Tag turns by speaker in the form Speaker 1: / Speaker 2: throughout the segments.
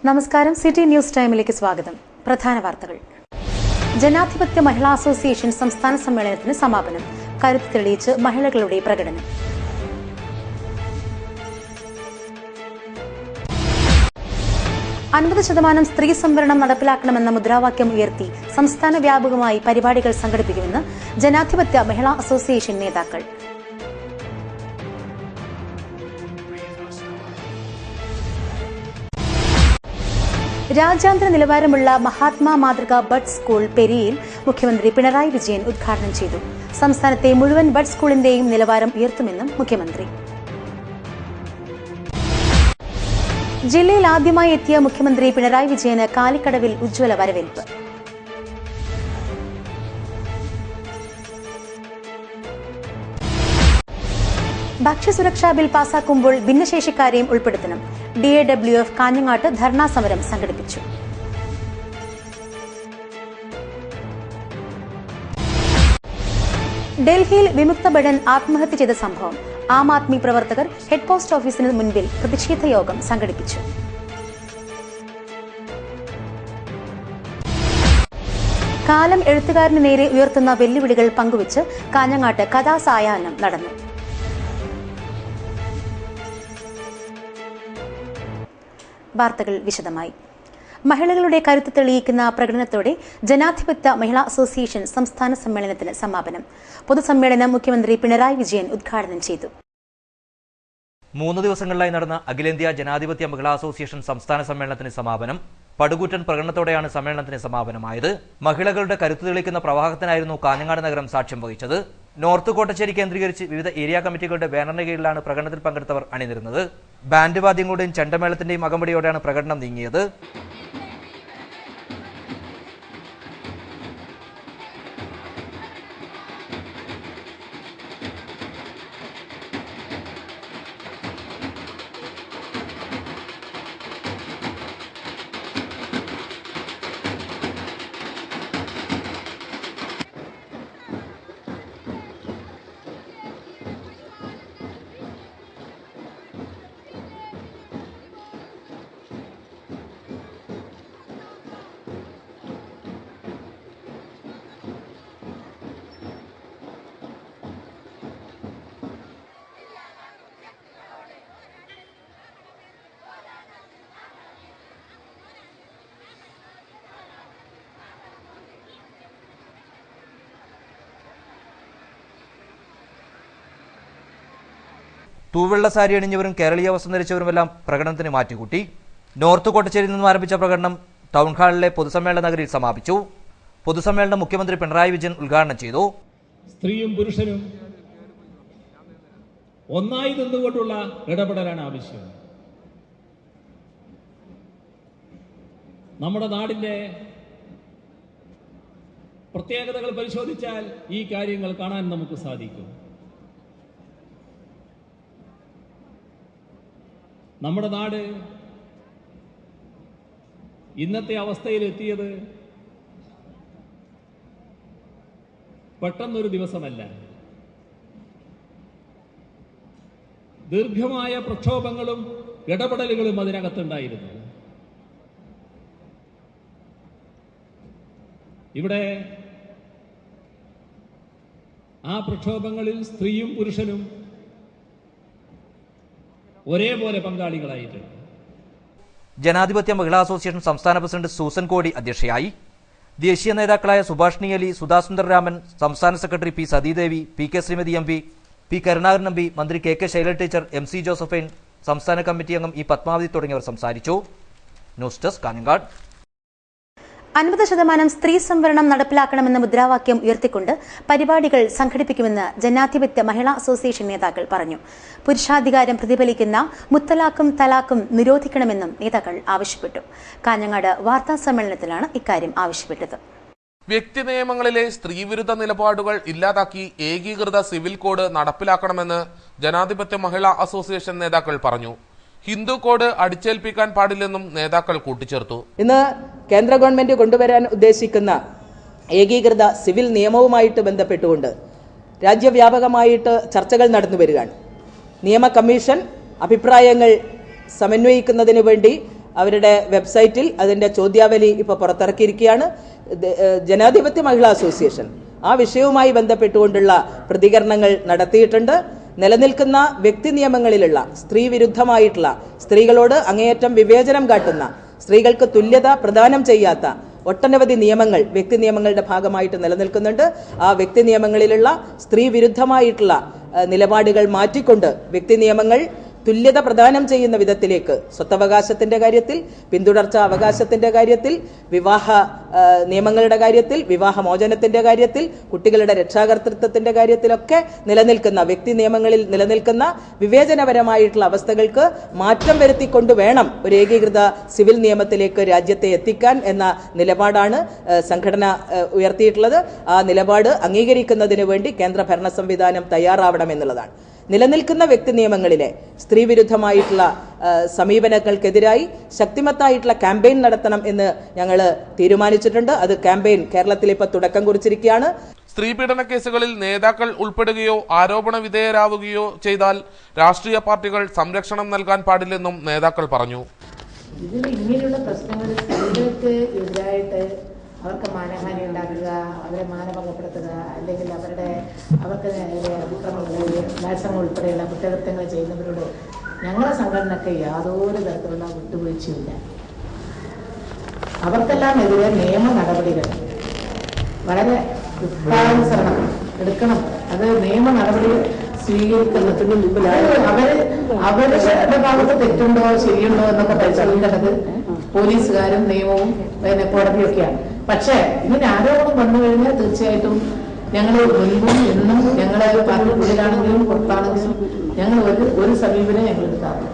Speaker 1: നമസ്കാരം. City news ടൈമിലേക്ക് സ്വാഗതം. പ്രധാന വാർത്തകൾ. ജനാധിപത്യ മഹിളാ അസോസിയേഷൻ സംസ്ഥാന സമ്മേളനത്തിന് സമാപനം. കരുത്ത് തെളിയിച്ച് മഹിളകളുടെ പ്രകടനം. %50 സ്ത്രീ സംവരണം നടപ്പിലാക്കണമെന്ന മുദ്രാവാക്യം ഉയർത്തി സംസ്ഥാന വ്യാപകമായി പരിപാടികൾ സംഘടിപ്പിക്കുമെന്ന് ജനാധിപത്യ മഹിളാ അസോസിയേഷൻ നേതാക്കൾ. രാജ്യാന്തര നിലവാരമുള്ള മഹാത്മാ മാതൃക ബഡ് സ്കൂൾ പെരിയയിൽ മുഖ്യമന്ത്രി പിണറായി വിജയൻ ഉദ്ഘാടനം ചെയ്തു. സംസ്ഥാനത്തെ മുഴുവൻ ബഡ് സ്കൂളിന്റെയും നിലവാരം ഉയർത്തുമെന്നും മുഖ്യമന്ത്രി. ജില്ലയിൽ ആദ്യമായി എത്തിയ മുഖ്യമന്ത്രി പിണറായി വിജയന് കാലിക്കടവിൽ ഉജ്ജ്വല വരവേൽപ്പ്. ഭക്ഷ്യസുരക്ഷാ ബിൽ പാസാക്കുമ്പോൾ ഭിന്നശേഷിക്കാരെയും ഉൾപ്പെടുത്തണം. DAWF കാഞ്ഞങ്ങാട്ട് ധർണാ സമരം സംഘടിപ്പിച്ചു. ഡൽഹിയിൽ വിമുക്ത ഭടൻ ആത്മഹത്യ ചെയ്ത സംഭവം. ആം ആദ്മി പ്രവർത്തകർ ഹെഡ് പോസ്റ്റ് ഓഫീസിന് മുൻപിൽ പ്രതിഷേധ യോഗം സംഘടിപ്പിച്ചു. കാലം എഴുത്തുകാരന് നേരെ ഉയർത്തുന്ന വെല്ലുവിളികൾ പങ്കുവച്ച് കാഞ്ഞങ്ങാട്ട് കഥാസായാഹ്നം നടന്നു. വാർത്തകൾ വിശദമായി. മഹിളകളുടെ കരുത്ത് തെളിയിക്കുന്ന പ്രകടനത്തോടെ ജനാധിപത്യ മഹിളാ അസോസിയേഷൻ സംസ്ഥാന സമ്മേളനത്തിന് സമാപനം. പൊതുസമ്മേളനം മുഖ്യമന്ത്രി പിണറായി വിജയൻ ഉദ്ഘാടനം ചെയ്തു.
Speaker 2: 3 ദിവസങ്ങളിലായി നടന്ന അഖിലേന്ത്യാ ജനാധിപത്യ മഹിളാ അസോസിയേഷൻ സംസ്ഥാന സമ്മേളനത്തിന് സമാപനം. പടുകൂറ്റൻ പ്രകടനത്തോടെയാണ് സമ്മേളനത്തിന് സമാപനമായത്. മഹിളകളുടെ കരുത്ത് തെളിയിക്കുന്ന പ്രവാഹത്തിനായിരുന്നു കാഞ്ഞങ്ങാട് നഗരം സാക്ഷ്യം വഹിച്ചത്. നോർത്ത് കോട്ടശ്ശേരി കേന്ദ്രീകരിച്ച് വിവിധ ഏരിയ കമ്മിറ്റികളുടെ ബാനറിന് കീഴിലാണ് പ്രകടനത്തിൽ പങ്കെടുത്തവർ അണിനിരുന്നത്. ബാൻഡ് വാദ്യങ്ങളുടെയും ചെണ്ടമേളത്തിന്റെയും അകമ്പടിയോടെയാണ് പ്രകടനം നീങ്ങിയത്. തൂവെള്ള സാരി അണിഞ്ഞവരും കേരളീയ വസ്ത്രം ധരിച്ചവരുമെല്ലാം പ്രകടനത്തിന് മാറ്റിക്കൂട്ടി. നോർത്ത് കോട്ടശ്ശേരിയിൽ നിന്നും ആരംഭിച്ച പ്രകടനം ടൗൺ ഹാളിലെ പൊതുസമ്മേളന നഗരിയിൽ സമാപിച്ചു. പൊതുസമ്മേളനം മുഖ്യമന്ത്രി പിണറായി വിജയൻ ഉദ്ഘാടനം ചെയ്തു.
Speaker 3: സ്ത്രീയും പുരുഷനും ഒന്നായി നിന്നുകൊണ്ടുള്ള ഇടപെടലാണ് ആവശ്യം. നമ്മുടെ നാടിന്റെ പ്രത്യേകതകൾ പരിശോധിച്ചാൽ ഈ കാര്യങ്ങൾ കാണാൻ നമുക്ക് സാധിക്കും. നമ്മുടെ നാട് ഇന്നത്തെ അവസ്ഥയിലെത്തിയത് പെട്ടെന്നൊരു ദിവസമല്ല. ദീർഘമായ പ്രക്ഷോഭങ്ങളും ഇടപെടലുകളും അതിനകത്തുണ്ടായിരുന്നു. ഇവിടെ ആ പ്രക്ഷോഭങ്ങളിൽ സ്ത്രീയും പുരുഷനും ഒരേപോലെ പങ്കാളികളായിട്ടുണ്ട്.
Speaker 2: ജനാധിപത്യ മഹിളാ അസോസിയേഷൻ സംസ്ഥാന പ്രസിഡന്റ് സൂസൻ കോടി അധ്യക്ഷയായി. ദേശീയ നേതാക്കളായ സുഭാഷിണി അലി, സുധാസുന്ദർ രാമൻ, സംസ്ഥാന secretary P Sathidevi, PK Shrimati MP, P Karunakaran MP, മന്ത്രി KK Shailaja teacher, MC Josephine, സംസ്ഥാന കമ്മിറ്റി അംഗം E പത്മാവതി തുടങ്ങിയവർ സംസാരിച്ചു. News desk Kanhangad.
Speaker 1: 50% സ്ത്രീ സംവരണം നടപ്പിലാക്കണമെന്ന മുദ്രാവാക്യം ഉയർത്തിക്കൊണ്ട് പരിപാടികൾ സംഘടിപ്പിക്കുമെന്ന് ജനാധിപത്യ മഹിളാ അസോസിയേഷൻ നേതാക്കൾ പറഞ്ഞു. പുരുഷാധികാരം പ്രതിഫലിക്കുന്ന മുത്തലാഖും തലാഖും നിരോധിക്കണമെന്നും നേതാക്കൾ ആവശ്യപ്പെട്ടു. കാഞ്ഞങ്ങാട് വാർത്താ സമ്മേളനത്തിലാണ് ഇക്കാര്യം ആവശ്യപ്പെട്ടത്.
Speaker 4: വ്യക്തി നിയമങ്ങളിലെ സ്ത്രീവിരുദ്ധ നിലപാടുകൾ ഇല്ലാതാക്കി ഏകീകൃത സിവിൽ കോഡ് നടപ്പിലാക്കണമെന്ന് ജനാധിപത്യ മഹിളാ അസോസിയേഷൻ നേതാക്കൾ പറഞ്ഞു. ഹിന്ദു കോഡ് അടിച്ചേൽപ്പിക്കാൻ പാടില്ലെന്നും നേതാക്കൾ കൂട്ടിച്ചേർത്തു.
Speaker 5: ഇന്ന് കേന്ദ്ര ഗവൺമെന്റ് കൊണ്ടുവരാൻ ഉദ്ദേശിക്കുന്ന ഏകീകൃത സിവിൽ നിയമവുമായിട്ട് ബന്ധപ്പെട്ടുകൊണ്ട് രാജ്യവ്യാപകമായിട്ട് ചർച്ചകൾ നടന്നു വരികയാണ്. നിയമ കമ്മീഷൻ അഭിപ്രായങ്ങൾ സമന്വയിക്കുന്നതിന് വേണ്ടി അവരുടെ വെബ്സൈറ്റിൽ അതിൻ്റെ ചോദ്യാവലി ഇപ്പോൾ പുറത്തിറക്കിയിരിക്കുകയാണ്. ജനാധിപത്യ മഹിളാ അസോസിയേഷൻ ആ വിഷയവുമായി ബന്ധപ്പെട്ടുകൊണ്ടുള്ള പ്രതികരണങ്ങൾ നടത്തിയിട്ടുണ്ട്. നിലനിൽക്കുന്ന വ്യക്തി നിയമങ്ങളിലുള്ള സ്ത്രീ വിരുദ്ധമായിട്ടുള്ള, സ്ത്രീകളോട് അങ്ങേയറ്റം വിവേചനം കാട്ടുന്ന, സ്ത്രീകൾക്ക് തുല്യത പ്രദാനം ചെയ്യാത്ത ഒട്ടനവധി നിയമങ്ങൾ വ്യക്തി നിയമങ്ങളുടെ ഭാഗമായിട്ട് നിലനിൽക്കുന്നുണ്ട്. ആ വ്യക്തി നിയമങ്ങളിലുള്ള സ്ത്രീ വിരുദ്ധമായിട്ടുള്ള നിലപാടുകൾ മാറ്റിക്കൊണ്ട് വ്യക്തി നിയമങ്ങൾ തുല്യത പ്രദാനം ചെയ്യുന്ന വിധത്തിലേക്ക് സ്വത്തവകാശത്തിന്റെ കാര്യത്തിൽ, പിന്തുടർച്ച അവകാശത്തിന്റെ കാര്യത്തിൽ, വിവാഹ നിയമങ്ങളുടെ കാര്യത്തിൽ, വിവാഹമോചനത്തിന്റെ കാര്യത്തിൽ, കുട്ടികളുടെ രക്ഷാകർതൃത്വത്തിന്റെ കാര്യത്തിലൊക്കെ നിലനിൽക്കുന്ന വ്യക്തി നിയമങ്ങളിൽ നിലനിൽക്കുന്ന വിവേചനപരമായിട്ടുള്ള അവസ്ഥകൾക്ക് മാറ്റം വരുത്തിക്കൊണ്ട് വേണം ഒരു ഏകീകൃത സിവിൽ നിയമത്തിലേക്ക് രാജ്യത്തെ എത്തിക്കാൻ എന്ന നിലപാടാണ് സംഘടന ഉയർത്തിയിട്ടുള്ളത്. ആ നിലപാട് അംഗീകരിക്കുന്നതിന് വേണ്ടി കേന്ദ്ര ഭരണ സംവിധാനം തയ്യാറാവണമെന്നുള്ളതാണ്. നിലനിൽക്കുന്ന വ്യക്തി നിയമങ്ങളിലെ സ്ത്രീവിരുദ്ധമായിട്ടുള്ള സമീപനങ്ങൾക്കെതിരായി ശക്തിമത്തായിട്ടുള്ള ക്യാമ്പയിൻ നടത്തണം എന്ന് ഞങ്ങൾ തീരുമാനിച്ചിട്ടുണ്ട്. അത് ക്യാമ്പയിൻ കേരളത്തിൽ ഇപ്പോൾ തുടക്കം കുറിച്ചിരിക്കുകയാണ്.
Speaker 4: സ്ത്രീപീഡന കേസുകളിൽ നേതാക്കൾ ഉൾപ്പെടുകയോ ആരോപണ വിധേയരാവുകയോ ചെയ്താൽ രാഷ്ട്രീയ പാർട്ടികൾ സംരക്ഷണം നൽകാൻ പാടില്ലെന്നും നേതാക്കൾ പറഞ്ഞു.
Speaker 6: ഇതിൽ ഇങ്ങനെയുള്ള പ്രശ്നങ്ങൾ സ്ത്രീകൾക്ക് എതിരായിട്ട് അവർക്ക് മാനഹാനി ഉണ്ടാക്കുക, അവരെ മാനഭംഗപ്പെടുത്തുക, അല്ലെങ്കിൽ അവർക്ക് അതിക്രമങ്ങൾ, ബലാത്സംഗം ഉൾപ്പെടെയുള്ള കുറ്റകൃത്യങ്ങൾ ചെയ്യുന്നവരോട് ഞങ്ങളുടെ സംഘടനയ്ക്ക് യാതൊരു തരത്തിലുള്ള വിട്ടുവീഴ്ചയില്ല. അവർക്കെല്ലാം എതിരെ നിയമ നടപടികൾ വളരെ വൃത്താനുസരണം എടുക്കണം. അത് നിയമ നടപടി സ്വീകരിക്കുന്നതിന് മുമ്പിൽ അവരുടെ ഭാഗത്ത് തെറ്റുണ്ടോ ശരിയുണ്ടോ എന്നൊക്കെ പരിശോധിക്കേണ്ടത് പോലീസുകാരും നിയമവും കോടതിയൊക്കെയാണ്. പക്ഷേ ഇങ്ങനെ ആരോപണം വന്നു കഴിഞ്ഞാൽ തീർച്ചയായിട്ടും ഞങ്ങൾ മുൻപും എന്നും ഞങ്ങളെ പാർട്ടിക്കുള്ളിലാണെങ്കിലും പുറത്താണെങ്കിലും ഞങ്ങൾ ഒരു സമീപനം ഞങ്ങൾ എടുക്കാറില്ല.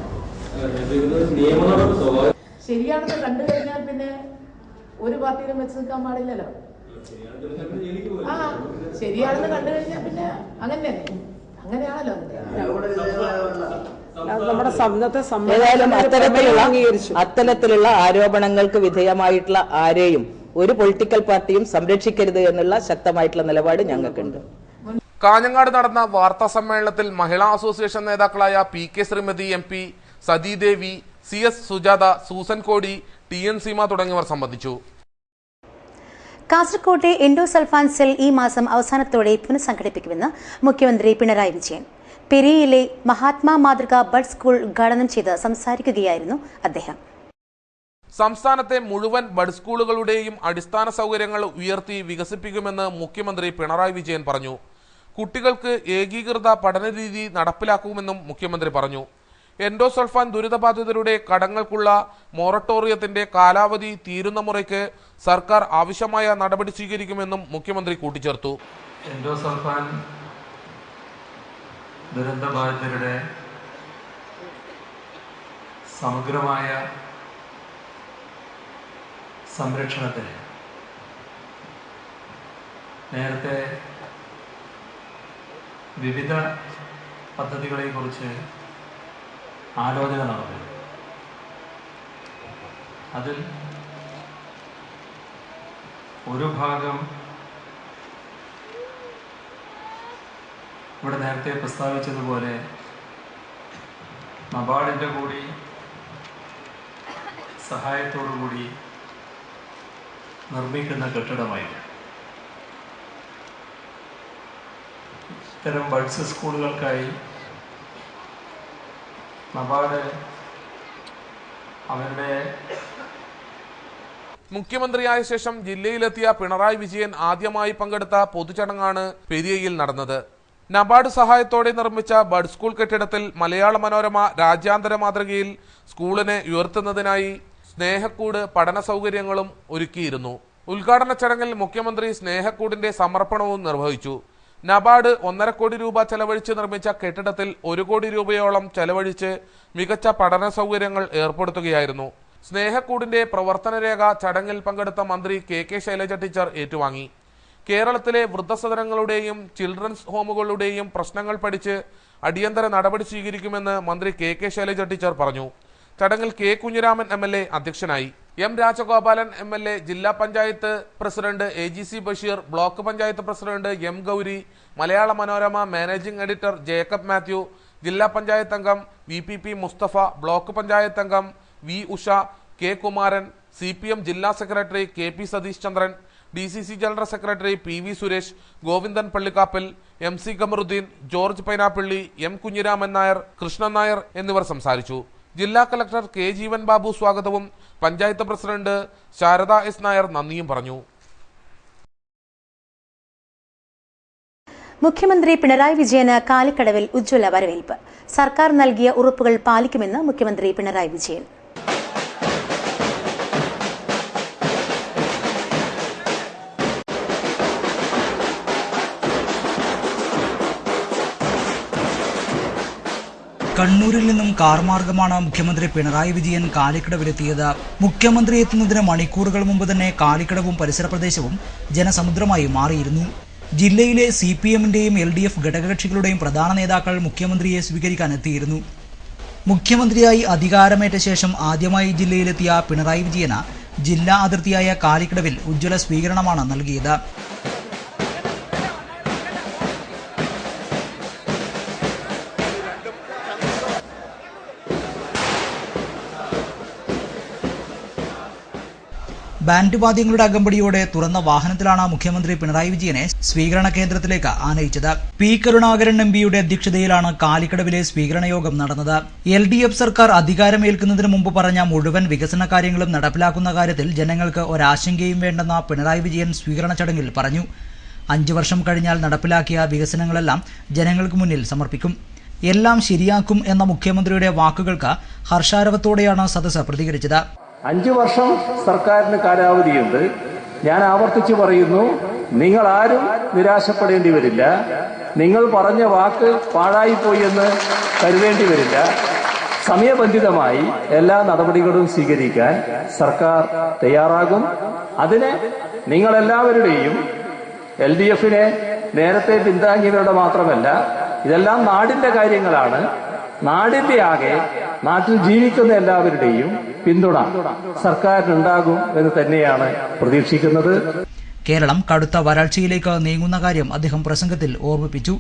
Speaker 6: ശരിയാണെന്ന് കണ്ടു കഴിഞ്ഞാൽ പിന്നെ ഒരു പാർട്ടിയിലും വെച്ച് നിൽക്കാൻ പാടില്ലല്ലോ. ശരിയാണെന്ന് കണ്ടു കഴിഞ്ഞാൽ പിന്നെ അങ്ങനെയാണല്ലോ.
Speaker 5: ഏതായാലും അത്തരത്തിലുള്ള ആരോപണങ്ങൾക്ക് വിധേയമായിട്ടുള്ള ആരെയും ഒരു പൊളിറ്റിക്കൽ പാർട്ടിയും സംരക്ഷിക്കരുത് എന്നുള്ള ശക്തമായിട്ടുള്ള നിലപാട് ഞങ്ങൾക്കുണ്ട്.
Speaker 4: കാഞ്ഞങ്ങാട് നടന്ന വാർത്താ സമ്മേളനത്തിൽ മഹിളാ അസോസിയേഷൻ നേതാക്കളായ PK Shrimati MP, Sathidevi, CS Sujatha, Susan കോടി, TN സീമ തുടങ്ങിയവർ സംബന്ധിച്ചു.
Speaker 1: കാസർകോട്ടെ എൻഡോസൾഫാൻ സെൽ ഈ മാസം അവസാനത്തോടെ പുനഃസംഘടിപ്പിക്കുമെന്ന് മുഖ്യമന്ത്രി പിണറായി വിജയൻ. പെരിയയിലെ മഹാത്മാ മാതൃക ബഡ് സ്കൂൾ ഉദ്ഘാടനം ചെയ്ത് സംസാരിക്കുകയായിരുന്നു അദ്ദേഹം.
Speaker 4: സംസ്ഥാനത്തെ മുഴുവൻ ബഡ് സ്കൂളുകളുടെയും അടിസ്ഥാന സൗകര്യങ്ങൾ ഉയർത്തി വികസിപ്പിക്കുമെന്ന് മുഖ്യമന്ത്രി പിണറായി വിജയൻ പറഞ്ഞു. കുട്ടികൾക്ക് ഏകീകൃത പഠനരീതി നടപ്പിലാക്കുമെന്നും മുഖ്യമന്ത്രി പറഞ്ഞു. എൻഡോസൾഫാൻ ദുരിതബാധിതരുടെ കടങ്ങൾക്കുള്ള മൊറട്ടോറിയത്തിന്റെ കാലാവധി തീരുന്ന മുറയ്ക്ക് സർക്കാർ ആവശ്യമായ നടപടി സ്വീകരിക്കുമെന്നും മുഖ്യമന്ത്രി കൂട്ടിച്ചേർത്തു.
Speaker 7: എൻഡോസൾഫാൻ ദുരന്തബാധിതരുടെ സമഗ്രമായ സംരക്ഷണത്തിന് നേരത്തെ വിവിധ പദ്ധതികളെക്കുറിച്ച് ആലോചന നടന്നു. അതിൽ ഒരു ഭാഗം ഇവിടെ നേരത്തെ പ്രസ്താവിച്ചതുപോലെ നബാർഡിൻ്റെ കൂടി സഹായത്തോടുകൂടി നിർമ്മിക്കുന്ന കെട്ടിടമായിരുന്നു. ഇത്തരം ബഡ്സ് സ്കൂളുകൾക്കായി നബാർഡ് അവരുടെ
Speaker 4: മുഖ്യമന്ത്രിയായ ശേഷം ജില്ലയിലെത്തിയ പിണറായി വിജയൻ ആദ്യമായി പങ്കെടുത്ത പൊതുചടങ്ങാണ് പെരിയയിൽ നടന്നത്. നബാർഡ് സഹായത്തോടെ നിർമ്മിച്ച ബഡ് സ്കൂൾ കെട്ടിടത്തിൽ മലയാള മനോരമ രാജ്യാന്തര മാതൃകയിൽ സ്കൂളിനെ ഉയർത്തുന്നതിനായി സ്നേഹക്കൂട് പഠന സൗകര്യങ്ങളും ഒരുക്കിയിരുന്നു. ഉദ്ഘാടന ചടങ്ങിൽ മുഖ്യമന്ത്രി സ്നേഹക്കൂടിന്റെ സമർപ്പണവും നിർവഹിച്ചു. നബാർഡ് 1.5 കോടി രൂപ ചെലവഴിച്ച് നിർമ്മിച്ച കെട്ടിടത്തിൽ 1 കോടി രൂപയോളം ചെലവഴിച്ച് മികച്ച പഠന സൗകര്യങ്ങൾ ഏർപ്പെടുത്തുകയായിരുന്നു. സ്നേഹക്കൂടിന്റെ പ്രവർത്തനരേഖ ചടങ്ങിൽ പങ്കെടുത്ത മന്ത്രി കെ ശൈലജ ടീച്ചർ ഏറ്റുവാങ്ങി. കേരളത്തിലെ വൃദ്ധസദനങ്ങളുടെയും ചിൽഡ്രൻസ് ഹോമുകളുടെയും പ്രശ്നങ്ങൾ പഠിച്ച് അടിയന്തര നടപടി സ്വീകരിക്കുമെന്ന് മന്ത്രി കെ ശൈലജ ടീച്ചർ പറഞ്ഞു. ചടങ്ങിൽ കെ കുഞ്ഞിരാമൻ MLA അധ്യക്ഷനായി. എം രാജഗോപാലൻ MLA, ജില്ലാ panchayat president AGC Basheer, block panchayat president M Gauri, Malayala Manorama managing editor Jacob Mathew, ജില്ലാ പഞ്ചായത്ത് അംഗം VPP മുസ്തഫ, ബ്ലോക്ക് പഞ്ചായത്ത് അംഗം V Usha, K Kumaran, CPM ജില്ലാ secretary KP Satheesh Chandran, DCC general secretary PV Suresh, Govindan Pallikkappal, MC Khamaruddin, George Painappilly, M Kunhiraman Nair, Krishnan Nair എന്നിവർ സംസാരിച്ചു. ജില്ലാ കളക്ടർ K ജീവൻ ബാബു സ്വാഗതവും പഞ്ചായത്ത് പ്രസിഡന്റ് ശാരദ S നായർ നന്ദിയും പറഞ്ഞു.
Speaker 1: മുഖ്യമന്ത്രി പിണറായി വിജയന് കാലിക്കടവിൽ ഉജ്ജ്വല വരവേൽപ്പ്. സർക്കാർ നൽകിയ ഉറപ്പുകൾ പാലിക്കുമെന്ന് മുഖ്യമന്ത്രി പിണറായി വിജയൻ.
Speaker 8: കണ്ണൂരിൽ നിന്നും കാർ മാർഗമാണ് മുഖ്യമന്ത്രി പിണറായി വിജയൻ കാലിക്കടവിലെത്തിയത്. മുഖ്യമന്ത്രി എത്തുന്നതിന് മണിക്കൂറുകൾ മുമ്പ് തന്നെ കാലിക്കടവും പരിസര പ്രദേശവും ജനസമുദ്രമായി മാറിയിരുന്നു. ജില്ലയിലെ CPMന്റെയും LDF ഘടകകക്ഷികളുടെയും പ്രധാന നേതാക്കൾ മുഖ്യമന്ത്രിയെ സ്വീകരിക്കാൻ എത്തിയിരുന്നു. മുഖ്യമന്ത്രിയായി അധികാരമേറ്റ ശേഷം ആദ്യമായി ജില്ലയിലെത്തിയ പിണറായി വിജയന് ജില്ലാ അതിർത്തിയായ കാലിക്കടവിൽ ഉജ്ജ്വല സ്വീകരണമാണ് നൽകിയത്. ബാൻഡ് വാദ്യങ്ങളുടെ അകമ്പടിയോടെ തുറന്ന വാഹനത്തിലാണ് മുഖ്യമന്ത്രി പിണറായി വിജയനെ സ്വീകരണ കേന്ദ്രത്തിലേക്ക് ആനയിച്ചത്. P കരുണാകരൻ MPയുടെ അധ്യക്ഷതയിലാണ് കാലിക്കടവിലെ സ്വീകരണ യോഗം നടന്നത്. LDF സർക്കാർ അധികാരമേൽക്കുന്നതിന് മുമ്പ് പറഞ്ഞ മുഴുവൻ വികസന കാര്യങ്ങളും നടപ്പിലാക്കുന്ന കാര്യത്തിൽ ജനങ്ങൾക്ക് ഒരാശങ്കയും വേണ്ടെന്ന് പിണറായി വിജയൻ സ്വീകരണ ചടങ്ങിൽ പറഞ്ഞു. 5 വർഷം കഴിഞ്ഞാൽ നടപ്പിലാക്കിയ വികസനങ്ങളെല്ലാം ജനങ്ങൾക്ക് മുന്നിൽ സമർപ്പിക്കും. എല്ലാം ശരിയാക്കും എന്ന മുഖ്യമന്ത്രിയുടെ വാക്കുകൾക്ക് ഹർഷാരവത്തോടെയാണ് സദസ്സ് പ്രതികരിച്ചത്.
Speaker 9: 5 വർഷം സർക്കാരിന് കാലാവധിയുണ്ട്. ഞാൻ ആവർത്തിച്ചു പറയുന്നു, നിങ്ങൾ ആരും നിരാശപ്പെടേണ്ടി വരില്ല. നിങ്ങൾ പറഞ്ഞ വാക്ക് പാഴായിപ്പോയി എന്ന് കരുതേണ്ടി വരില്ല. സമയബന്ധിതമായി എല്ലാ നടപടികളും സ്വീകരിക്കാൻ സർക്കാർ തയ്യാറാകും. അതിന് നിങ്ങളെല്ലാവരുടെയും LDFനെ നേരത്തെ പിന്താങ്ങിയവരുടെ മാത്രമല്ല, ഇതെല്ലാം നാടിന്റെ കാര്യങ്ങളാണ്. നാടിന്റെ ആകെ നാട്ടിൽ ജീവിക്കുന്ന എല്ലാവരുടെയും പിന്തുണ സർക്കാരിനുണ്ടാകും എന്ന് തന്നെയാണ് പ്രതീക്ഷിക്കുന്നത്.
Speaker 8: കേരളം കടുത്ത വരൾച്ചയിലേക്ക് നീങ്ങുന്ന കാര്യം അദ്ദേഹം പ്രസംഗത്തിൽ ഓർമ്മിപ്പിച്ചു.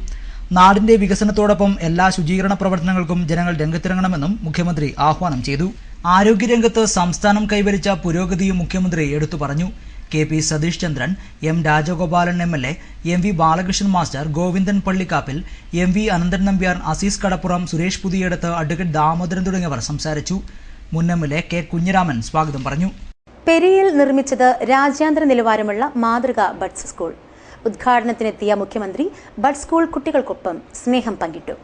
Speaker 8: നാടിന്റെ വികസനത്തോടൊപ്പം എല്ലാ ശുചീകരണ പ്രവർത്തനങ്ങൾക്കും ജനങ്ങൾ രംഗത്തിറങ്ങണമെന്നും മുഖ്യമന്ത്രി ആഹ്വാനം ചെയ്തു. ആരോഗ്യരംഗത്ത് സംസ്ഥാനം കൈവരിച്ച പുരോഗതിയും മുഖ്യമന്ത്രി എടുത്തു പറഞ്ഞു. KP Satheesh Chandran, M Rajagopalan MLA, MV Balakrishnan master, Govindan Pallikkappil, MV Ananthan Nambiar, Azeez Kadappuram, Suresh Puthiyadath, advocate Damodaran തുടങ്ങിയവർ സംസാരിച്ചു. മുൻ MLA K കുഞ്ഞിരാമൻ സ്വാഗതം പറഞ്ഞു.
Speaker 1: പെരിയയിൽ നിർമ്മിച്ചത് രാജ്യാന്തര നിലവാരമുള്ള മാതൃകാ ബഡ്സ് സ്കൂൾ. ഉദ്ഘാടനത്തിനെത്തിയ മുഖ്യമന്ത്രി ബഡ് സ്കൂൾ കുട്ടികൾക്കൊപ്പം സ്നേഹം പങ്കിട്ടു.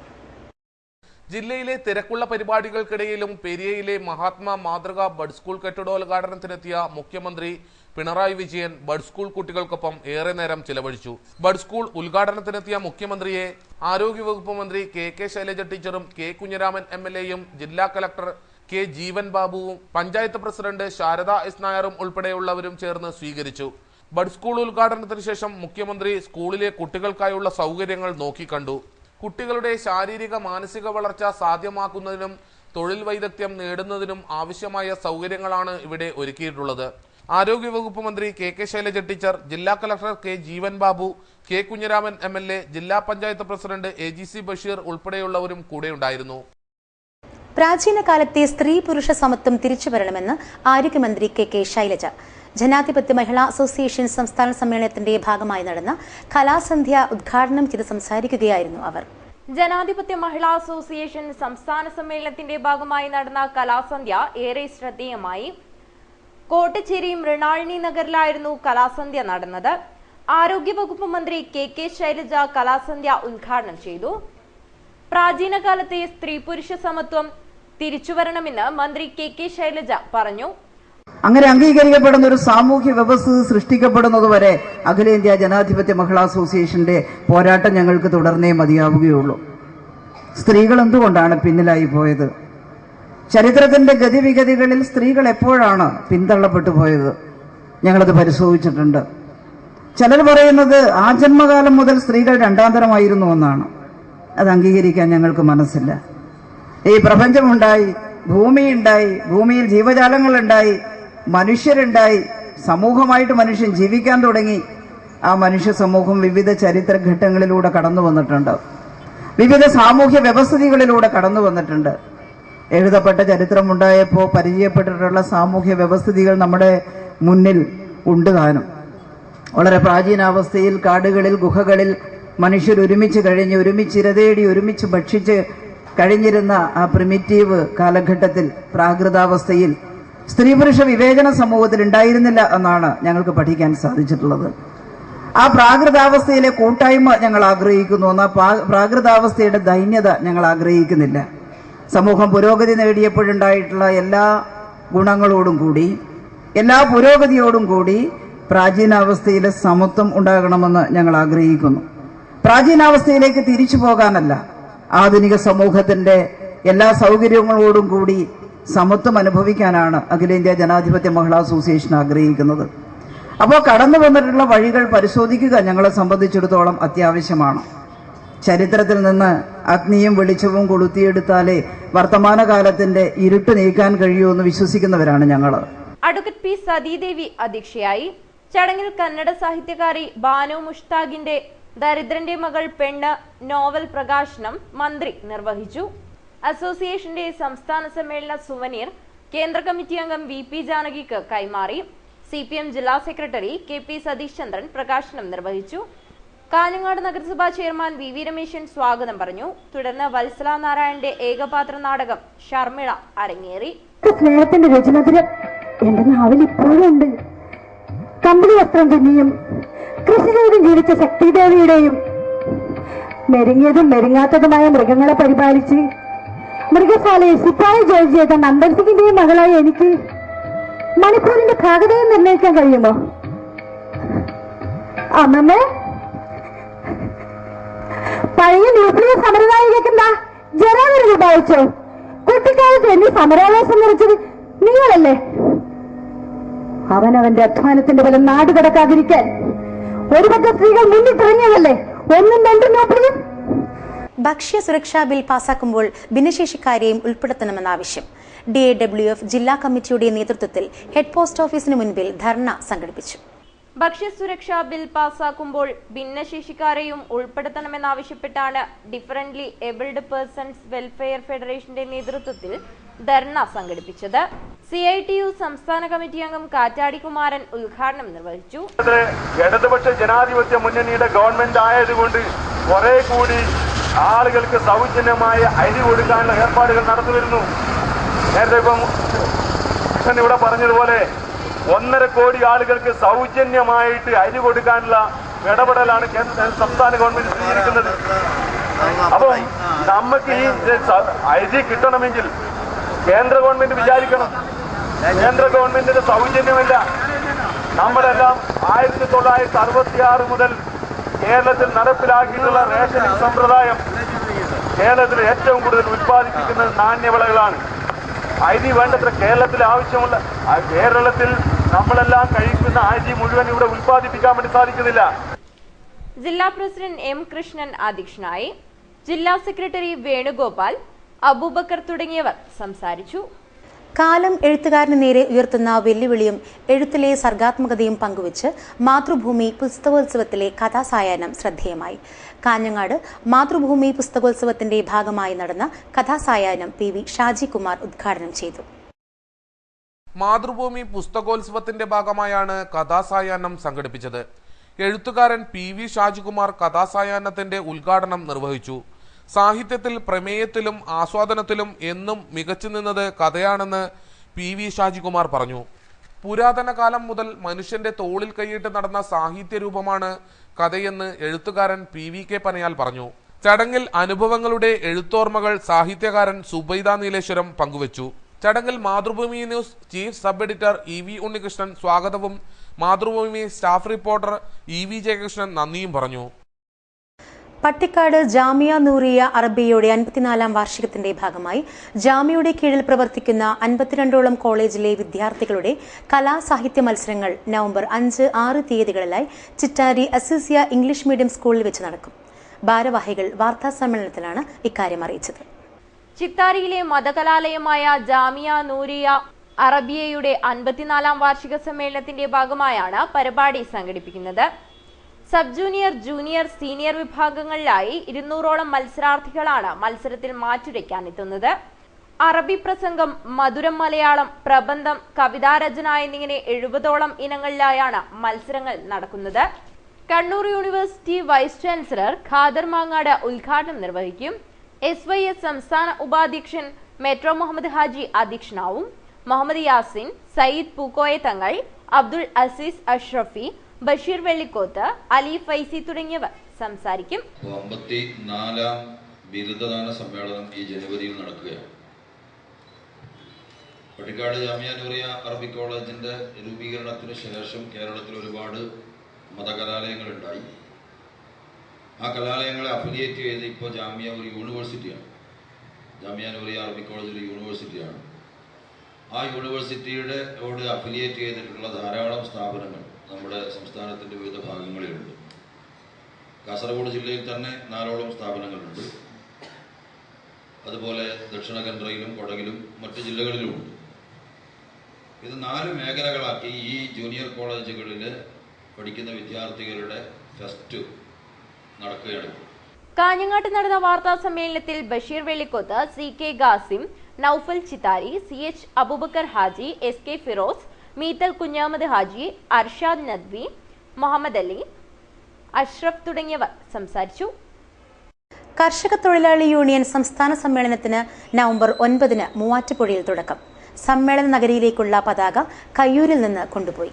Speaker 4: ജില്ലയിലെ തിരക്കുള്ള പരിപാടികൾക്കിടയിലും പെരിയയിലെ മഹാത്മാ മാതൃകാ ബഡ് സ്കൂൾ കെട്ടിടോദ്ഘാടനത്തിനെത്തിയ മുഖ്യമന്ത്രി പിണറായി വിജയൻ ബഡ് സ്കൂൾ കുട്ടികൾക്കൊപ്പം ഏറെ നേരം ചിലവഴിച്ചു. ബഡ് സ്കൂൾ ഉദ്ഘാടനത്തിനെത്തിയ മുഖ്യമന്ത്രിയെ ആരോഗ്യവകുപ്പ് മന്ത്രി കെ ശൈലജ ടീച്ചറും K കുഞ്ഞിരാമൻ MLAയും ജില്ലാ കളക്ടർ K ജീവൻ ബാബുവും പഞ്ചായത്ത് പ്രസിഡന്റ് ശാരദ S നായരും ഉൾപ്പെടെയുള്ളവരും ചേർന്ന് സ്വീകരിച്ചു. ബഡ് സ്കൂൾ ഉദ്ഘാടനത്തിന് ശേഷം മുഖ്യമന്ത്രി സ്കൂളിലെ കുട്ടികൾക്കായുള്ള സൗകര്യങ്ങൾ നോക്കിക്കണ്ടു. കുട്ടികളുടെ ശാരീരിക മാനസിക വളർച്ച സാധ്യമാക്കുന്നതിനും തൊഴിൽ വൈദഗ്ധ്യം നേടുന്നതിനും ആവശ്യമായ സൗകര്യങ്ങളാണ് ഇവിടെ ഒരുക്കിയിട്ടുള്ളത്. ആരോഗ്യവകുപ്പ് മന്ത്രി കെ ശൈലജ ടീച്ചർ, ജില്ലാ collector K Jeevan Babu, K Kunhiraman MLA, ജില്ലാ പഞ്ചായത്ത് പ്രസിഡന്റ് AGC ബഷീർ ഉൾപ്പെടെയുള്ളവരും കൂടെയുണ്ടായിരുന്നു.
Speaker 1: പ്രാചീന കാലത്തെ സ്ത്രീ പുരുഷ സമത്വം തിരിച്ചുവരണമെന്ന് ആരോഗ്യമന്ത്രി കെ ശൈലജ. ജനാധിപത്യ മഹിളാ അസോസിയേഷൻ സംസ്ഥാന സമ്മേളനത്തിന്റെ ഭാഗമായി നടന്ന കലാസന്ധ്യ ഉദ്ഘാടനം ചെയ്ത് സംസാരിക്കുകയായിരുന്നു അവർ.
Speaker 10: ജനാധിപത്യ മഹിളാ അസോസിയേഷൻ സംസ്ഥാന സമ്മേളനത്തിന്റെ ഭാഗമായി നടന്ന കലാസന്ധ്യ ഏറെ ശ്രദ്ധേയമായി. കോട്ടച്ചേരി മൃണാളിനി നഗറിലായിരുന്നു കലാസന്ധ്യ നടന്നത്. ആരോഗ്യവകുപ്പ് മന്ത്രി കെ ശൈലജ കലാസന്ധ്യ ഉദ്ഘാടനം ചെയ്തു. പ്രാചീന കാലത്തെ സ്ത്രീ പുരുഷ സമത്വം തിരിച്ചുവരണമെന്ന് മന്ത്രി കെ ശൈലജ പറഞ്ഞു.
Speaker 11: അങ്ങനെ അംഗീകരിക്കപ്പെടുന്ന ഒരു സാമൂഹ്യ വ്യവസ്ഥ സൃഷ്ടിക്കപ്പെടുന്നതുവരെ അഖിലേന്ത്യാ ജനാധിപത്യ മഹിളാ അസോസിയേഷന്റെ പോരാട്ടം ഞങ്ങൾക്ക് തുടർന്നേ മതിയാവുകയുള്ളൂ. സ്ത്രീകൾ എന്തുകൊണ്ടാണ് പിന്നിലായി പോയത്? ചരിത്രത്തിന്റെ ഗതിവിഗതികളിൽ സ്ത്രീകൾ എപ്പോഴാണ് പിന്തള്ളപ്പെട്ടു പോയത്? ഞങ്ങളത് പരിശോധിച്ചിട്ടുണ്ട്. ചിലർ പറയുന്നത് ആജന്മകാലം മുതൽ സ്ത്രീകൾ രണ്ടാന്തരമായിരുന്നു എന്നാണ്. അത് അംഗീകരിക്കാൻ ഞങ്ങൾക്ക് മനസ്സില്ല. ഈ പ്രപഞ്ചമുണ്ടായി, ഭൂമിയുണ്ടായി, ഭൂമിയിൽ ജീവജാലങ്ങളുണ്ടായി, മനുഷ്യരുണ്ടായി, സമൂഹമായിട്ട് മനുഷ്യൻ ജീവിക്കാൻ തുടങ്ങി. ആ മനുഷ്യ സമൂഹം വിവിധ ചരിത്രഘട്ടങ്ങളിലൂടെ കടന്നു വന്നിട്ടുണ്ട്, വിവിധ സാമൂഹ്യ വ്യവസ്ഥിതികളിലൂടെ കടന്നു വന്നിട്ടുണ്ട്. എഴുതപ്പെട്ട ചരിത്രമുണ്ടായപ്പോൾ പരിചയപ്പെട്ടിട്ടുള്ള സാമൂഹ്യ വ്യവസ്ഥിതികൾ നമ്മുടെ മുന്നിൽ ഉണ്ട് താനും. വളരെ പ്രാചീനാവസ്ഥയിൽ കാടുകളിൽ, ഗുഹകളിൽ മനുഷ്യർ ഒരുമിച്ച് കഴിഞ്ഞ്, ഒരുമിച്ച് ഇരതേടി, ഒരുമിച്ച് ഭക്ഷിച്ച് കഴിഞ്ഞിരുന്ന ആ പ്രിമിറ്റീവ് കാലഘട്ടത്തിൽ, പ്രാകൃതാവസ്ഥയിൽ സ്ത്രീ പുരുഷ വിവേചന സമൂഹത്തിൽ ഉണ്ടായിരുന്നില്ല എന്നാണ് ഞങ്ങൾക്ക് പഠിക്കാൻ സാധിച്ചിട്ടുള്ളത്. ആ പ്രാകൃതാവസ്ഥയിലെ കൂട്ടായ്മ ഞങ്ങൾ ആഗ്രഹിക്കുന്നു, എന്നാൽ പ്രാകൃതാവസ്ഥയുടെ ദൈന്യത ഞങ്ങൾ ആഗ്രഹിക്കുന്നില്ല. സമൂഹം പുരോഗതി നേടിയപ്പോഴുണ്ടായിട്ടുള്ള എല്ലാ ഗുണങ്ങളോടും കൂടി, എല്ലാ പുരോഗതിയോടും കൂടി പ്രാചീനാവസ്ഥയിലെ സമത്വം ഉണ്ടാകണമെന്ന് ഞങ്ങൾ ആഗ്രഹിക്കുന്നു. പ്രാചീനാവസ്ഥയിലേക്ക് തിരിച്ചു പോകാനല്ല, ആധുനിക സമൂഹത്തിന്റെ എല്ലാ സൗകര്യങ്ങളോടും കൂടി സമത്വം അനുഭവിക്കാനാണ് അഖിലേന്ത്യാ ജനാധിപത്യ മഹിളാ അസോസിയേഷൻ ആഗ്രഹിക്കുന്നത്. അപ്പോൾ കടന്നു വന്നിട്ടുള്ള വഴികൾ പരിശോധിക്കുക ഞങ്ങളെ സംബന്ധിച്ചിടത്തോളം അത്യാവശ്യമാണ്. ചരിത്രത്തിൽ നിന്ന് അഗ്നിയും വെളിച്ചവും കൊളുത്തിയെടുത്താലേ വർത്തമാനകാലത്തിന്റെ ഇരുട്ട് നീക്കാൻ കഴിയൂ എന്ന് വിശ്വസിക്കുന്നവരാണ് ഞങ്ങൾ.
Speaker 10: അഡ്വക്കേറ്റ് പി സതീദേവി അധ്യക്ഷയായി. ചടങ്ങിൽ കന്നഡ സാഹിത്യകാരി ബാനു മുഷ്താഖിന്റെ ദരിദ്രന്റെ മകൾ പെണ്ണ് നോവൽ പ്രകാശനം മന്ത്രി നിർവഹിച്ചു. അസോസിയേഷന്റെ സംസ്ഥാന സമ്മേളന സുവനീർ കേന്ദ്ര കമ്മിറ്റി അംഗം VP ജാനകിക്ക് കൈമാറി. CPM ജില്ലാ സെക്രട്ടറി KP സതീഷ് ചന്ദ്രൻ പ്രകാശനം നിർവഹിച്ചു. കാഞ്ഞങ്ങാട് നഗരസഭാ ചെയർമാൻ VV രമേശൻ സ്വാഗതം പറഞ്ഞു. തുടർന്ന് വത്സല നാരായണന്റെ ഏകപാത്ര നാടകം ഷർമിള അരങ്ങേറി.
Speaker 12: സ്നേഹത്തിന്റെ രചനത്തില് എന്റെ നാവിൽ ഇപ്പോഴും ഉണ്ട്. കമ്പിളി വസ്ത്രം തന്നെയും കൃഷി ചെയ്ത് ജീവിച്ച ശക്തിദേവിയുടെയും മെരുങ്ങിയതും മെരുങ്ങാത്തതുമായ മൃഗങ്ങളെ പരിപാലിച്ച് മൃഗശാലയെ ശിപ്പായി ജോലി ചെയ്ത നന്ദൻ സിംഗിന്റെയും മകളായി എനിക്ക് മണിപ്പൂരിന്റെ ഭാഗതയെ നിർണ്ണയിക്കാൻ കഴിയുമോ? അമ്മമ്മേ, പഴയ ന്യൂക്ലിയർ സമരനായികക്കെന്താ ജനാവിരുദ്ധ വായിച്ചോ? കുട്ടിക്കാലത്ത് എന്നെ സമരാവേശം നിറച്ചത് നിങ്ങളല്ലേ? അവനവന്റെ അധ്വാനത്തിന്റെ ഫലം നാട് കടക്കാതിരിക്കാൻ ഒരുപറ്റം സ്ത്രീകൾ മുന്നിട്ടിറങ്ങിയതല്ലേ ഒന്നും രണ്ടും ന്യൂക്ലിയർ.
Speaker 1: ഭക്ഷ്യ സുരക്ഷാ ബിൽ പാസാക്കുമ്പോൾ ഭിന്നശേഷിക്കാരെയും ഉൾപ്പെടുത്തണമെന്ന ആവശ്യം. DAWF ജില്ലാ കമ്മിറ്റിയുടെ നേതൃത്വത്തിൽ ഹെഡ് പോസ്റ്റ് ഓഫീസിന് മുൻപിൽ ധർണ സംഘടിപ്പിച്ചു.
Speaker 10: ഭക്ഷ്യസുരക്ഷാ ബിൽ പാസാക്കുമ്പോൾ ഭിന്നശേഷിക്കാരെയും ഉൾപ്പെടുത്തണമെന്നാവശ്യപ്പെട്ടാണ് ഡിഫറന്റ്ലി ഏബിൾഡ് പേഴ്സൺസ് വെൽഫെയർ ഫെഡറേഷന്റെ നേതൃത്വത്തിൽ ധർണ സംഘടിപ്പിച്ചത്. CITU സംസ്ഥാന കമ്മിറ്റി അംഗം കാറ്റാടി കുമാരൻ ഉദ്ഘാടനം നിർവഹിച്ചു.
Speaker 13: ഇടതുപക്ഷ ജനാധിപത്യ മുന്നണിയുടെ ഗവൺമെന്റ് ആയതുകൊണ്ട് കുറെ കൂടി ആളുകൾക്ക് സൗജന്യമായ അരി കൊടുക്കാനുള്ള ഏർപ്പാടുകൾ നടന്നു വരുന്നു. നേരത്തെ ഇപ്പം ഇവിടെ പറഞ്ഞതുപോലെ 1.5 കോടി ആളുകൾക്ക് സൗജന്യമായിട്ട് അരി കൊടുക്കാനുള്ള ഇടപെടലാണ് സംസ്ഥാന ഗവൺമെന്റ് സ്വീകരിക്കുന്നത്. അപ്പം നമുക്ക് ഈ അരി കിട്ടണമെങ്കിൽ കേന്ദ്ര ഗവൺമെന്റ് വിചാരിക്കണം. കേന്ദ്ര ഗവൺമെന്റിന് സൗജന്യമല്ല. നമ്മളെല്ലാം 1966 മുതൽ കേരളത്തിൽ നടപ്പിലാക്കിയിട്ടുള്ള റേഷനിങ് സമ്പ്രദായം കേരളത്തിൽ ഏറ്റവും കൂടുതൽ ഉത്പാദിപ്പിക്കുന്നത് നാണ്യവിളകളാണ്. അരി വേണ്ടത്ര കേരളത്തിൽ ആവശ്യമുള്ള കേരളത്തിൽ നമ്മളെല്ലാം കഴിക്കുന്ന അരി മുഴുവൻ ഇവിടെ ഉത്പാദിപ്പിക്കാൻ വേണ്ടി സാധിക്കുന്നില്ല.
Speaker 10: ജില്ലാ പ്രസിഡന്റ് M കൃഷ്ണൻ അധ്യക്ഷനായി. ജില്ലാ സെക്രട്ടറി വേണുഗോപാൽ, അബൂബക്കർ തുടങ്ങിയവർ സംസാരിച്ചു.
Speaker 1: കാലം എഴുത്തുകാരന് നേരെ ഉയർത്തുന്ന വെല്ലുവിളിയും എഴുത്തിലെ സർഗാത്മകതയും പങ്കുവച്ച് മാതൃഭൂമി പുസ്തകോത്സവത്തിലെ കഥാസായാഹ്നം ശ്രദ്ധേയമായി. കാഞ്ഞങ്ങാട് മാതൃഭൂമി പുസ്തകോത്സവത്തിന്റെ ഭാഗമായി നടന്ന കഥാസായാഹ്നം PV ഷാജികുമാർ ഉദ്ഘാടനം ചെയ്തു.
Speaker 4: മാതൃഭൂമി പുസ്തകോത്സവത്തിന്റെ ഭാഗമായാണ് കഥാസായാഹ്നം സംഘടിപ്പിച്ചത്. എഴുത്തുകാരൻ PV ഷാജികുമാർ കഥാസായാഹ്നത്തിന്റെ ഉദ്ഘാടനം നിർവഹിച്ചു. സാഹിത്യത്തിൽ, പ്രമേയത്തിലും ആസ്വാദനത്തിലും എന്നും മികച്ചു നിന്നത് കഥയാണെന്ന് PV ഷാജികുമാർ പറഞ്ഞു. പുരാതന കാലം മുതൽ മനുഷ്യന്റെ തോളിൽ കൈയിട്ട് നടന്ന സാഹിത്യ രൂപമാണ് കഥയെന്ന് എഴുത്തുകാരൻ PVK പനയാൽ പറഞ്ഞു. ചടങ്ങിൽ അനുഭവങ്ങളുടെ എഴുത്തോർമ്മകൾ സാഹിത്യകാരൻ സുബൈദ നീലേശ്വരം പങ്കുവച്ചു. ചടങ്ങിൽ Mathrubhumi news chief sub editor EV Unnikrishnan സ്വാഗതവും Mathrubhumi staff reporter EV Jayakrishnan നന്ദിയും പറഞ്ഞു.
Speaker 1: പട്ടിക്കാട് ജാമിയ നൂറിയ അറബിയയുടെ 54ാം വാർഷികത്തിന്റെ ഭാഗമായി ജാമിയയുടെ കീഴിൽ പ്രവർത്തിക്കുന്ന 52ഓളം കോളേജിലെ വിദ്യാർത്ഥികളുടെ കലാസാഹിത്യ മത്സരങ്ങൾ നവംബർ 5, 6 തീയതികളിലായി ചിറ്റാരി അസീസിയ ഇംഗ്ലീഷ് മീഡിയം സ്കൂളിൽ വെച്ച് നടക്കും. ഭാരവാഹികൾ വാർത്താസമ്മേളനത്തിലാണ് ഇക്കാര്യം അറിയിച്ചത്.
Speaker 10: ചിത്താരിയിലെ മതകലാലയമായ ജാമിയ നൂറിയ അറബിയയുടെ 54ാം വാർഷിക സമ്മേളനത്തിന്റെ ഭാഗമായാണ് പരിപാടി സംഘടിപ്പിക്കുന്നത്. സബ് ജൂനിയർ, ജൂനിയർ, സീനിയർ വിഭാഗങ്ങളിലായി 200ഓളം മത്സരാർത്ഥികളാണ് മത്സരത്തിൽ മാറ്റുരയ്ക്കാനെത്തുന്നത്. അറബി പ്രസംഗം, മധുരം മലയാളം, പ്രബന്ധം, കവിതാരചന എന്നിങ്ങനെ 70ഓളം ഇനങ്ങളിലായാണ് മത്സരങ്ങൾ നടക്കുന്നത്. Kannur university vice chancellor Khader Mangad ഉദ്ഘാടനം നിർവഹിക്കും. SYS സംസ്ഥാന ഉപാധ്യക്ഷൻ മെട്രോ മുഹമ്മദ് ഹാജി അധ്യക്ഷനാവും. മുഹമ്മദ് യാസിൻ, സയ്യിദ് പൂക്കോയ തങ്ങൾ, അബ്ദുൾ അസീസ് അഷ്റഫി, ബഷീർ വെള്ളിക്കോത്ത്, അലി ഫൈസി തുടങ്ങിയവർ സംസാരിക്കും.
Speaker 14: 54ാം ബിരുദദാന സമ്മേളനം ഈ ജനുവരിയിൽ നടക്കുകയാണ്. പട്ടിക്കാട് ജാമിയ നൂറിയ അറബി കോളേജിന്റെ രൂപീകരണത്തിന് ശേഷം കേരളത്തിൽ ഒരുപാട് മതകലാലയങ്ങളുണ്ടായി. ആ കലാലയങ്ങളെ അഫിലിയേറ്റ് ചെയ്ത് ഇപ്പോൾ ജാമിയ ഒരു യൂണിവേഴ്സിറ്റിയാണ്. ജാമിയ നൂറിയ അറബി കോളേജ് ഒരു യൂണിവേഴ്സിറ്റിയാണ്. ആ യൂണിവേഴ്സിറ്റിയുടെ അഫിലിയേറ്റ് ചെയ്തിട്ടുള്ള ധാരാളം സ്ഥാപനങ്ങൾ നമ്മുടെ സംസ്ഥാനത്തിൻ്റെ വിവിധ ഭാഗങ്ങളിലുണ്ട്. കാസർഗോഡ് ജില്ലയിൽ തന്നെ 4ഓളം സ്ഥാപനങ്ങളുണ്ട്. അതുപോലെ ദക്ഷിണ കന്നഡയിലും കൊടകിലും മറ്റ് ജില്ലകളിലുമുണ്ട്. ഇത് 4 മേഖലകളാക്കി ഈ ജൂനിയർ കോളേജുകളിൽ പഠിക്കുന്ന വിദ്യാർത്ഥികളുടെ ഫെസ്റ്റ് നടക്കുകയാണ്.
Speaker 10: കാഞ്ഞങ്ങാട്ട് നടന്ന വാർത്താ സമ്മേളനത്തിൽ Basheer Vellikoth, CK Qasim, Noufal Chithari, CH Abubakar Haji, SK Firoz, Meethal കുഞ്ഞാമത് Haji, Arshad Nadvi, Muhammad Ali, Ashraf തുടങ്ങിയവർ സംസാരിച്ചു.
Speaker 1: കർഷക തൊഴിലാളി യൂണിയൻ സംസ്ഥാന സമ്മേളനത്തിന് നവംബർ 9 മൂവാറ്റുപുഴയിൽ തുടക്കം. സമ്മേളന നഗരിയിലേക്കുള്ള പതാക കയ്യൂരിൽ നിന്ന് കൊണ്ടുപോയി.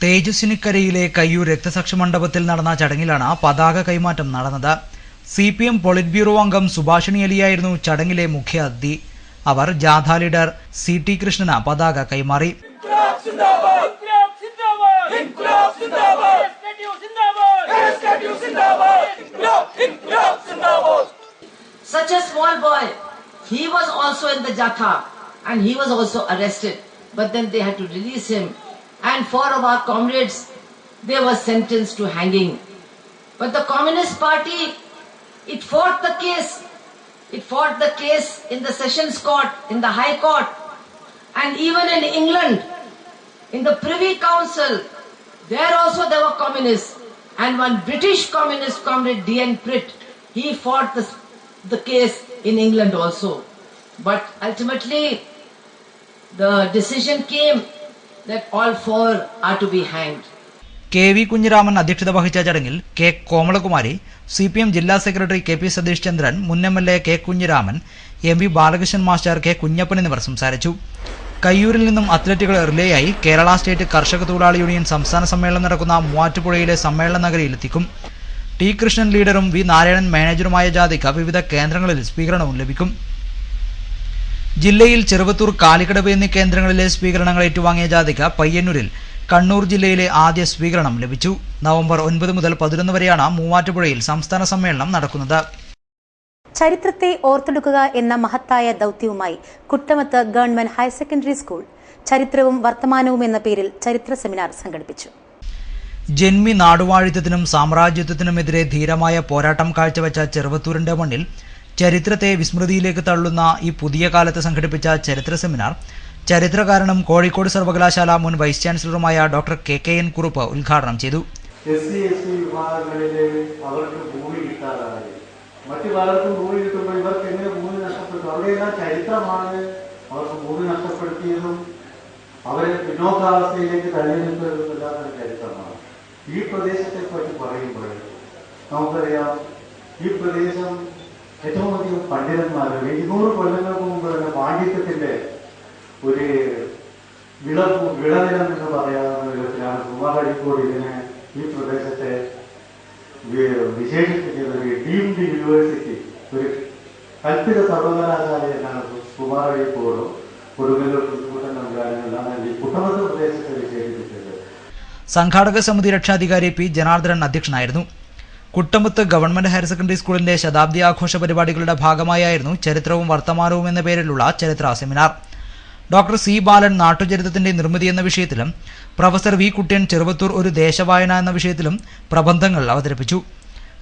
Speaker 8: തേജസ്വിനിക്കരയിലെ കയ്യൂർ രക്തസാക്ഷി മണ്ഡപത്തിൽ നടന്ന ചടങ്ങിലാണ് പതാക കൈമാറ്റം നടന്നത്. CPM പോളിറ്റ് ബ്യൂറോ അംഗം സുഭാഷിണി അലിയായിരുന്നു ചടങ്ങിലെ മുഖ്യ അതിഥി. അവർ ജാഥ ലീഡർ CT കൃഷ്ണന് പതാക കൈമാറി.
Speaker 15: Such a small boy, he was also in the Jatha and he was also arrested, but then they had to release him, and 4 of our comrades, they were sentenced to hanging. But the Communist Party, it fought the case. It fought the case in the Sessions Court, in the High Court, and even in England, in the Privy Council, there also there were communists. And one British communist comrade, D.N. Pritt, he fought the case in England also. But ultimately, the decision came that all 4 are to be hanged.
Speaker 8: KV Kunhiraman അധ്യക്ഷത വഹിച്ച ചടങ്ങിൽ K Komalakumari, CPM ജില്ലാ secretary KP Satheesh Chandran, മുൻ MLA K Kunhiraman, MV Balakrishnan master, K Kunhappan എന്നിവർ സംസാരിച്ചു. കയ്യൂരിൽ നിന്നും അത്ലറ്റുകൾ റിലേയായി Kerala state കർഷക തൊഴിലാളി യൂണിയൻ സംസ്ഥാന സമ്മേളനം നടക്കുന്ന മൂവാറ്റുപുഴയിലെ സമ്മേളന നഗരിയിലെത്തിക്കും. T കൃഷ്ണൻ ലീഡറും V നാരായണൻ മാനേജറുമായ ജാഥയ്ക്ക് വിവിധ കേന്ദ്രങ്ങളിൽ സ്വീകരണവും ലഭിക്കും. ജില്ലയിൽ ചെറുവത്തൂർ, കാലിക്കടവ് എന്നീ കേന്ദ്രങ്ങളിലെ സ്വീകരണങ്ങൾ ഏറ്റുവാങ്ങിയ ജാഥയ്ക്ക് പയ്യന്നൂരിൽ കണ്ണൂർ ജില്ലയിലെ ആദ്യ സ്വീകരണം ലഭിച്ചു. നവംബർ 9 മുതൽ 11 വരെയാണ് മൂവാറ്റുപുഴയിൽ സംസ്ഥാന സമ്മേളനം നടക്കുന്നത്.
Speaker 1: ചരിത്രത്തെ ഓർത്തെടുക്കുക എന്ന മഹത്തായ ദൌത്യവുമായി Kuttamath government higher secondary school ചരിത്രവും വർത്തമാനവും എന്ന പേരിൽ ചരിത്ര സെമിനാർ സംഘടിപ്പിച്ചു.
Speaker 8: ജന്മി നാടുവാഴിത്തത്തിനും സാമ്രാജ്യത്വത്തിനുമെതിരെ ധീരമായ പോരാട്ടം കാഴ്ചവെച്ച ചെറുവത്തൂരിന്റെ മണ്ണിൽ ചരിത്രത്തെ വിസ്മൃതിയിലേക്ക് തള്ളുന്ന ഈ പുതിയ കാലത്ത് സംഘടിപ്പിച്ച ചരിത്ര സെമിനാർ ചരിത്രകാരനും കോഴിക്കോട് സർവകലാശാല മുൻ വൈസ് ചാൻസലറുമായ ഡോക്ടർ KKN കുറുപ്പ് ഉദ്ഘാടനം ചെയ്തു.
Speaker 16: മറ്റു പലർക്കും ഭൂമി കിട്ടുമ്പോൾ ഇവർക്ക് എങ്ങനെ ഭൂമി നഷ്ടപ്പെട്ടു? അവിടെയെല്ലാം ചരിത്രമാണ് അവർക്ക് ഭൂമി നഷ്ടപ്പെടുത്തിയതും അവരെ പിന്നോക്കാവസ്ഥയിലേക്ക് തള്ളി നിൽക്കുന്നതും ചരിത്രമാണ്. ഈ പ്രദേശത്തെ പറ്റി പറയുമ്പോൾ നമുക്കറിയാം, ഈ പ്രദേശം ഏറ്റവും അധികം പണ്ഡിതന്മാരും 200 കൊല്ലങ്ങൾക്ക് മുമ്പ് തന്നെ പാണ്ഡിത്യത്തിന്റെ ഒരു വിളനിലം എന്ന് പറയാവുന്ന വിധത്തിലാണ് കുമാരടിക്കോട് ഇതിനെ ഈ പ്രദേശത്തെ വിശേഷിപ്പിക്കുന്ന ഒരു ഡീംഡ് യൂണിവേഴ്സിറ്റി, ഒരു കൽപ്പിത സർവകലാശാല എന്നാണ് കുമാരടിക്കോടും കൊടുങ്ങല്ലൂർ പുതുക്കൂട്ടം നമ്പ്യാരെല്ലാം ഈ കുട്ടമത്ത് പ്രദേശത്തെ വിശേഷിപ്പിച്ചത്.
Speaker 8: സംഘാടക സമിതി രക്ഷാധികാരി P ജനാർദ്ദനൻ അധ്യക്ഷനായിരുന്നു. കുട്ടമ്പത്ത് ഗവൺമെന്റ് ഹയർ സെക്കൻഡറി സ്കൂളിന്റെ ശതാബ്ദി ആഘോഷ പരിപാടികളുടെ ഭാഗമായായിരുന്നു ചരിത്രവും വർത്തമാനവും എന്ന പേരിലുള്ള ചരിത്ര സെമിനാർ. ഡോക്ടർ സി ബാലൻ നാട്ടുചരിത്രത്തിന്റെ നിർമ്മിതി എന്ന വിഷയത്തിലും പ്രൊഫസർ വി കുട്ടിയൻ ചെറുവത്തൂർ ഒരു ദേശവായന എന്ന വിഷയത്തിലും പ്രബന്ധങ്ങൾ അവതരിപ്പിച്ചു.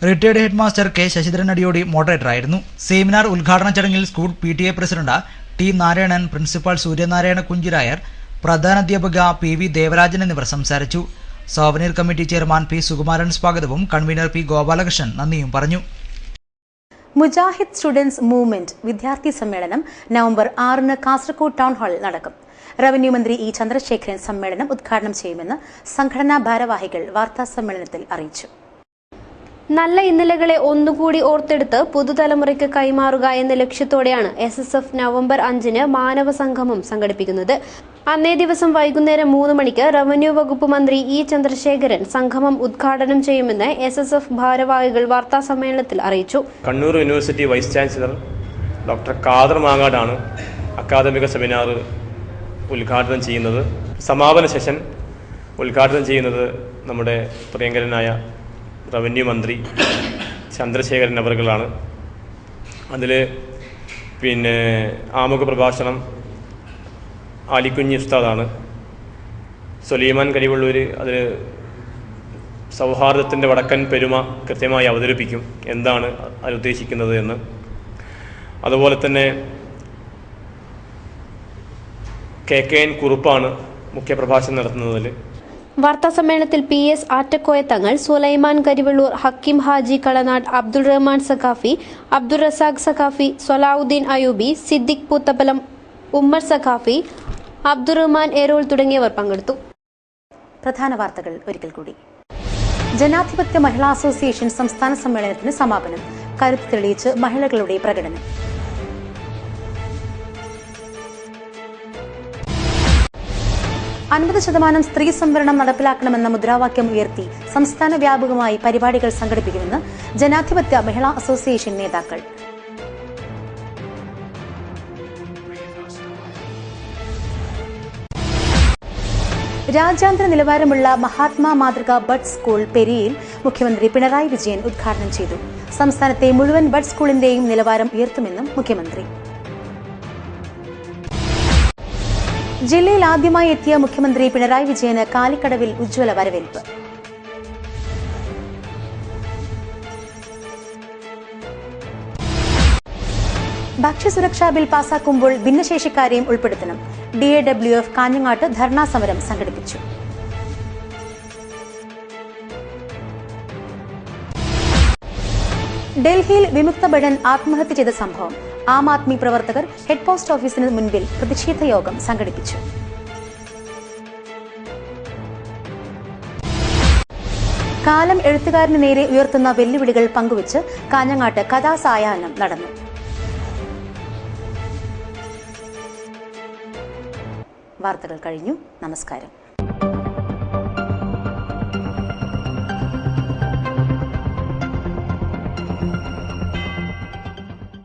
Speaker 8: Retired headmaster K Sasidharan Adiyodi മോഡറേറ്ററായിരുന്നു. സെമിനാർ ഉദ്ഘാടന ചടങ്ങിൽ school PTA president T Narayanan, principal Suryanarayana Kunchirayar, പ്രധാനാധ്യാപക PV ദേവരാജൻ എന്നിവർ സംസാരിച്ചു. Souvenir committee chairman P Sukumaran സ്വാഗതവും കൺവീനർ P ഗോപാലകൃഷ്ണൻ നന്ദിയും പറഞ്ഞു.
Speaker 1: മുജാഹിദ് സ്റ്റുഡൻസ് മൂവ്മെന്റ് വിദ്യാർത്ഥി സമ്മേളനം നവംബർ 6-ന് കാസർഗോഡ് ടൗൺ ഹാളിൽ നടക്കും. റവന്യൂ മന്ത്രി E ചന്ദ്രശേഖരൻ സമ്മേളനം ഉദ്ഘാടനം ചെയ്യുമെന്ന് സംഘടനാ ഭാരവാഹികൾ വാർത്താസമ്മേളനത്തിൽ അറിയിച്ചു.
Speaker 17: നല്ല ഇന്നലകളെ ഒന്നുകൂടി ഓർത്തെടുത്ത് പുതുതലമുറയ്ക്ക് കൈമാറുക എന്ന ലക്ഷ്യത്തോടെയാണ് SSF നവംബർ 5-ന് മാനവ സംഗമം സംഘടിപ്പിക്കുന്നത്. അന്നേ ദിവസം വൈകുന്നേരം 3 മണിക്ക് റവന്യൂ വകുപ്പ് മന്ത്രി E ചന്ദ്രശേഖരൻ സംഗമം ഉദ്ഘാടനം ചെയ്യുമെന്ന് SSF ഭാരവാഹികൾ വാർത്താസമ്മേളനത്തിൽ അറിയിച്ചു.
Speaker 18: Kannur university vice chancellor doctor Khader മാങ്ങാടാണ് അക്കാദമിക സെമിനാർ ഉദ്ഘാടനം ചെയ്യുന്നത്. സമാപന സെഷൻ ഉദ്ഘാടനം ചെയ്യുന്നത് നമ്മുടെ പ്രിയങ്കരനായ റവന്യൂ മന്ത്രി ചന്ദ്രശേഖരൻ അവറുകളാണ്. അതിൽ ആമുഖ പ്രഭാഷണം ആലിക്കുഞ്ഞി ഉസ്താദാണ്. സുലൈമാൻ കരിവള്ളൂർ അതിൽ സൗഹാർദ്ദത്തിൻ്റെ വടക്കൻ പെരുമ കൃത്യമായി അവതരിപ്പിക്കും, എന്താണ് അതിലുദ്ദേശിക്കുന്നത് എന്ന്. അതുപോലെ തന്നെ KKN കുറുപ്പാണ് മുഖ്യപ്രഭാഷണം നടത്തുന്നതിൽ.
Speaker 17: വാർത്താസമ്മേളനത്തിൽ PS ആറ്റക്കോയ തങ്ങൾ, സുലൈമാൻ കരിവള്ളൂർ, ഹക്കീം ഹാജി കളനാട്, അബ്ദുൾ റഹ്മാൻ സഖാഫി, അബ്ദുൾ റസാഖ് സഖാഫി, സൊലാവുദ്ദീൻ അയൂബി, സിദ്ദിഖ് പൂത്തപ്പലം, ഉമ്മർ സഖാഫി, അബ്ദുറഹ്മാൻ ഏരോൾ തുടങ്ങിയവർ പങ്കെടുത്തു.
Speaker 1: പ്രധാന വാർത്തകൾ ഒരിക്കൽ കൂടി. ജനാധിപത്യ മഹിളാ അസോസിയേഷൻ സംസ്ഥാന സമ്മേളനത്തിന് സമാപനം. കരുത്ത് തെളിയിച്ച് മഹിളകളുടെ പ്രകടനം. %50 സ്ത്രീ സംവരണം നടപ്പിലാക്കണമെന്ന മുദ്രാവാക്യം ഉയർത്തി സംസ്ഥാന വ്യാപകമായി പരിപാടികൾ സംഘടിപ്പിക്കുമെന്ന് ജനാധിപത്യ മഹിളാ അസോസിയേഷൻ നേതാക്കൾ. രാജ്യാന്തര നിലവാരമുള്ള മഹാത്മാ മാതൃക ബഡ് സ്കൂൾ പെരിയയിൽ മുഖ്യമന്ത്രി പിണറായി വിജയൻ ഉദ്ഘാടനം ചെയ്തു. സംസ്ഥാനത്തെ മുഴുവൻ ബഡ് സ്കൂളിന്റെയും നിലവാരം ഉയർത്തുമെന്നും മുഖ്യമന്ത്രി. ജില്ലയിൽ ആദ്യമായി എത്തിയ മുഖ്യമന്ത്രി പിണറായി വിജയന് കാലിക്കടവിൽ ഉജ്ജ്വല വരവേൽപ്പ്. ഭക്ഷ്യസുരക്ഷാ ബിൽ പാസാക്കുമ്പോൾ ഭിന്നശേഷിക്കാരെയും ഉൾപ്പെടുത്തണം. DAWF കാഞ്ഞങ്ങാട്ട് ധർണാ സമരം സംഘടിപ്പിച്ചു. ഡൽഹിയിൽ വിമുക്ത ഭടൻ ആത്മഹത്യ ചെയ്ത സംഭവം. ആം ആദ്മി പ്രവർത്തകർ ഹെഡ് പോസ്റ്റ് ഓഫീസിന് മുൻപിൽ പ്രതിഷേധ യോഗം സംഘടിപ്പിച്ചു. കാലം എഴുത്തുകാരന് നേരെ ഉയർത്തുന്ന വെല്ലുവിളികൾ പങ്കുവച്ച് കാഞ്ഞങ്ങാട്ട് കഥാസായാഹ്നം നടന്നു. വാർത്തകൾ കഴിഞ്ഞു. നമസ്കാരം.